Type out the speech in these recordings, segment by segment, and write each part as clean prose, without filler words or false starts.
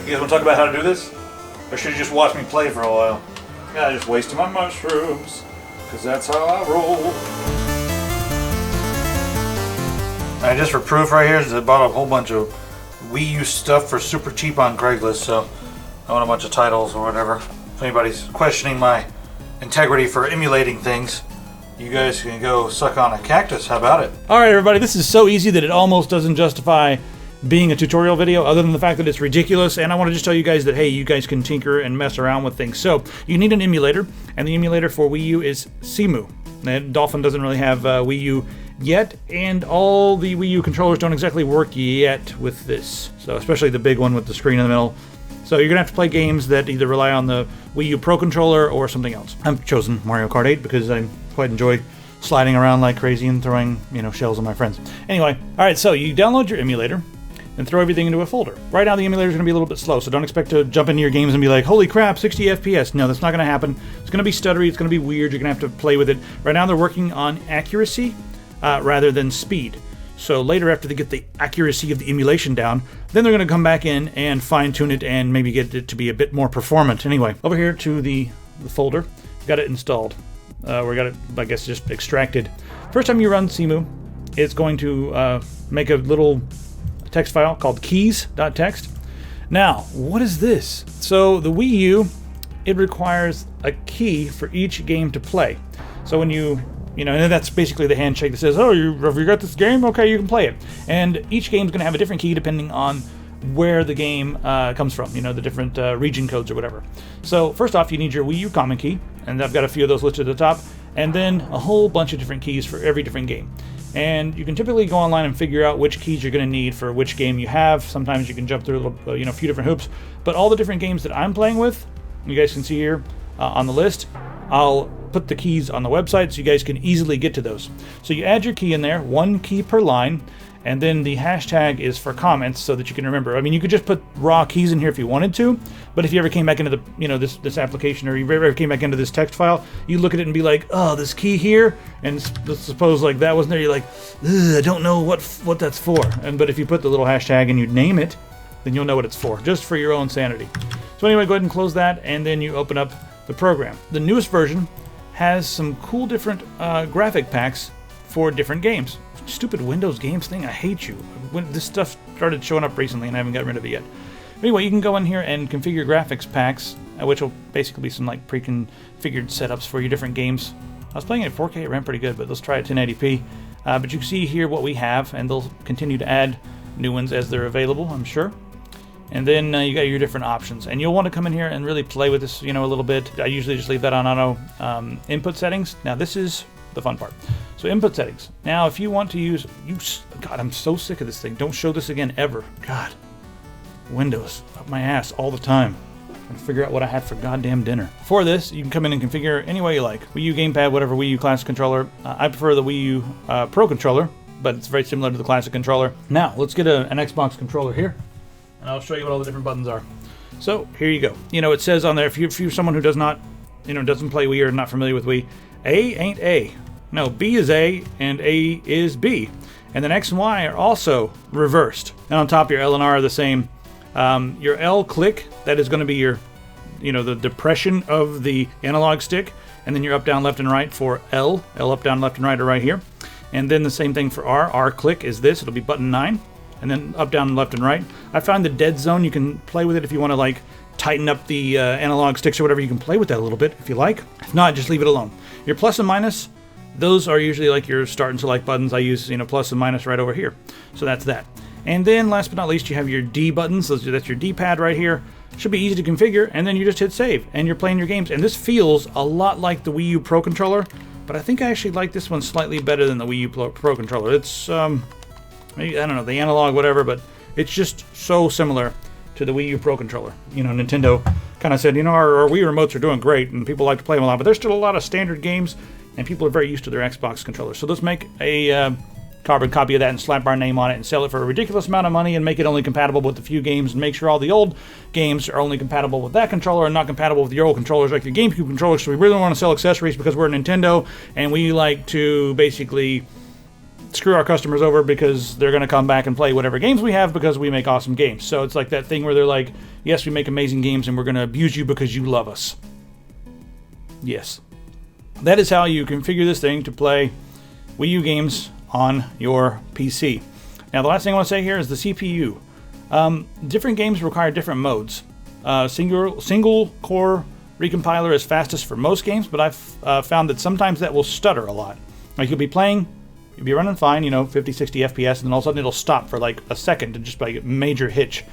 You guys want to talk about how to do this? Or should you just watch me play for a while? Yeah, I just wasted my mushrooms. Because that's how I roll. Alright, just for proof right here, I bought a whole bunch of Wii U stuff for super cheap on Craigslist, so I want a bunch of titles or whatever. If anybody's questioning my integrity for emulating things, you guys can go suck on a cactus. How about it? Alright everybody, this is so easy that it almost doesn't justify being a tutorial video, other than the fact that it's ridiculous, and I want to just tell you guys that, hey, you guys can tinker and mess around with things. So, you need an emulator, and the emulator for Wii U is Cemu. And Dolphin doesn't really have Wii U yet, and all the Wii U controllers don't exactly work yet with this. So, especially the big one with the screen in the middle. So you're going to have to play games that either rely on the Wii U Pro Controller or something else. I've chosen Mario Kart 8 because I quite enjoy sliding around like crazy and throwing, shells at my friends. Anyway, alright, so you download your emulator and throw everything into a folder. Right now the emulator is going to be a little bit slow, so don't expect to jump into your games and be like, holy crap, 60 FPS. No, that's not going to happen. It's going to be stuttery, it's going to be weird, you're going to have to play with it. Right now they're working on accuracy rather than speed. So later, after they get the accuracy of the emulation down, then they're going to come back in and fine-tune it and maybe get it to be a bit more performant. Anyway, over here to the folder, got it installed. We got it, I guess, just extracted. First time you run Cemu, it's going to make a little text file called keys.txt. Now, what is this? So the Wii U, it requires a key for each game to play. So when and that's basically the handshake that says, oh, have you got this game? Okay, you can play it. And each game's going to have a different key depending on where the game comes from, the different region codes or whatever. So first off, you need your Wii U common key, and I've got a few of those listed at the top, and then a whole bunch of different keys for every different game. And you can typically go online and figure out which keys you're going to need for which game you have. Sometimes you can jump through a few different hoops, but all the different games that I'm playing with, you guys can see here on the list, I'll put the keys on the website so you guys can easily get to those. So you add your key in there, one key per line, and then the hashtag is for comments so that you can remember. I mean, you could just put raw keys in here if you wanted to, but if you ever came back into the, this application, or you ever came back into this text file, you look at it and be like, oh, this key here, and suppose like that wasn't there, you're like, I don't know what that's for. But if you put the little hashtag and you name it, then you'll know what it's for, just for your own sanity. So anyway, go ahead and close that, and then you open up the program. The newest version has some cool different graphic packs for different games. Stupid Windows games thing, I hate you. When this stuff started showing up recently and I haven't got rid of it yet. Anyway, you can go in here and configure graphics packs, which will basically be some like pre-configured setups for your different games. I was playing it at 4K, it ran pretty good, but let's try it 1080p. But you can see here what we have, and they'll continue to add new ones as they're available, I'm sure. And then you got your different options, and you'll want to come in here and really play with this, a little bit. I usually just leave that on auto input settings. Now this is the fun part. So input settings. Now if you want to use, God, I'm so sick of this thing. Don't show this again ever. God, Windows up my ass all the time. Trying to figure out what I had for goddamn dinner. For this, you can come in and configure any way you like. Wii U gamepad, whatever Wii U classic controller. I prefer the Wii U Pro controller, but it's very similar to the classic controller. Now let's get an Xbox controller here, and I'll show you what all the different buttons are. So here you go. It says on there, if you're someone who does not, doesn't play Wii or not familiar with Wii, A ain't A. No, B is A and A is B. And then X and Y are also reversed. And on top, your L and R are the same. Your L click, that is going to be your, the depression of the analog stick. And then your up, down, left, and right for L. L, up, down, left, and right are right here. And then the same thing for R. R click is this. It'll be button 9. And then up, down, left, and right. I found the dead zone. You can play with it if you want to like tighten up the analog sticks or whatever. You can play with that a little bit if you like. If not, just leave it alone. Your plus and minus, those are usually like your start and select buttons. I use plus and minus right over here. So that's that. And then last but not least, you have your D buttons. That's your D-pad right here. Should be easy to configure, and then you just hit save and you're playing your games. And this feels a lot like the Wii U Pro controller, but I think I actually like this one slightly better than the Wii U Pro controller. It's I don't know, the analog whatever, but it's just so similar to the Wii U Pro controller. Nintendo kind of said, our Wii remotes are doing great and people like to play them a lot, but there's still a lot of standard games and people are very used to their Xbox controllers. So let's make a carbon copy of that and slap our name on it and sell it for a ridiculous amount of money and make it only compatible with a few games and make sure all the old games are only compatible with that controller and not compatible with your old controllers like your GameCube controllers. So we really don't want to sell accessories because we're Nintendo and we like to basically screw our customers over because they're going to come back and play whatever games we have because we make awesome games. So it's like that thing where they're like, yes, we make amazing games and we're going to abuse you because you love us. Yes. That is how you configure this thing to play Wii U games on your PC. Now, the last thing I want to say here is the CPU. Different games require different modes. Single core recompiler is fastest for most games, but I've found that sometimes that will stutter a lot. Like you'll be playing, you'll be running fine, 50, 60 FPS, and then all of a sudden it'll stop for like a second and just like a major hitch.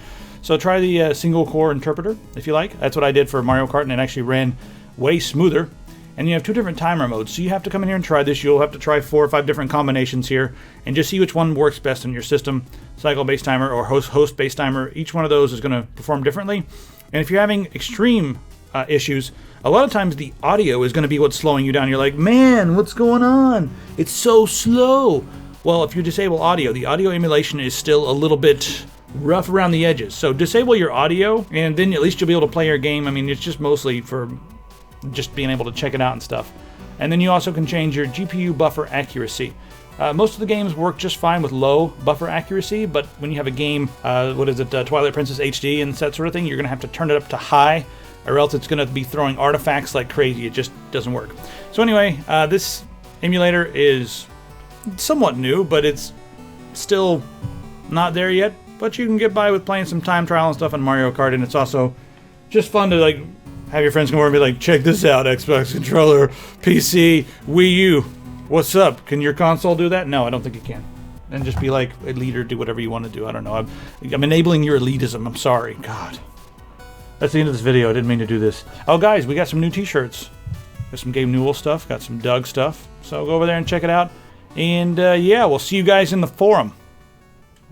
So try the single core interpreter if you like. That's what I did for Mario Kart, and it actually ran way smoother. And you have 2 different timer modes, so you have to come in here and try this. You'll have to try 4 or 5 different combinations here and just see which one works best in your system. Cycle-based timer or host-based timer. Each one of those is going to perform differently. And if you're having extreme issues, a lot of times the audio is going to be what's slowing you down. You're like, man, what's going on? It's so slow. Well, if you disable audio, the audio emulation is still a little bit rough around the edges. So disable your audio, and then at least you'll be able to play your game. I mean, it's just mostly for just being able to check it out and stuff. And then you also can change your GPU buffer accuracy. Most of the games work just fine with low buffer accuracy, but when you have a game, Twilight Princess HD and that sort of thing, you're going to have to turn it up to high, or else it's going to be throwing artifacts like crazy. It just doesn't work. So anyway, this emulator is somewhat new, but it's still not there yet. But you can get by with playing some time trial and stuff on Mario Kart, and it's also just fun to like have your friends come over and be like, check this out, Xbox controller, PC, Wii U. What's up? Can your console do that? No, I don't think it can. And just be like a leader, do whatever you want to do. I don't know. I'm enabling your elitism. I'm sorry. God. That's the end of this video. I didn't mean to do this. Oh, guys, we got some new t-shirts. Got some Gabe Newell stuff. Got some Doug stuff. So go over there and check it out. And yeah, we'll see you guys in the forum.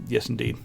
Yes, indeed.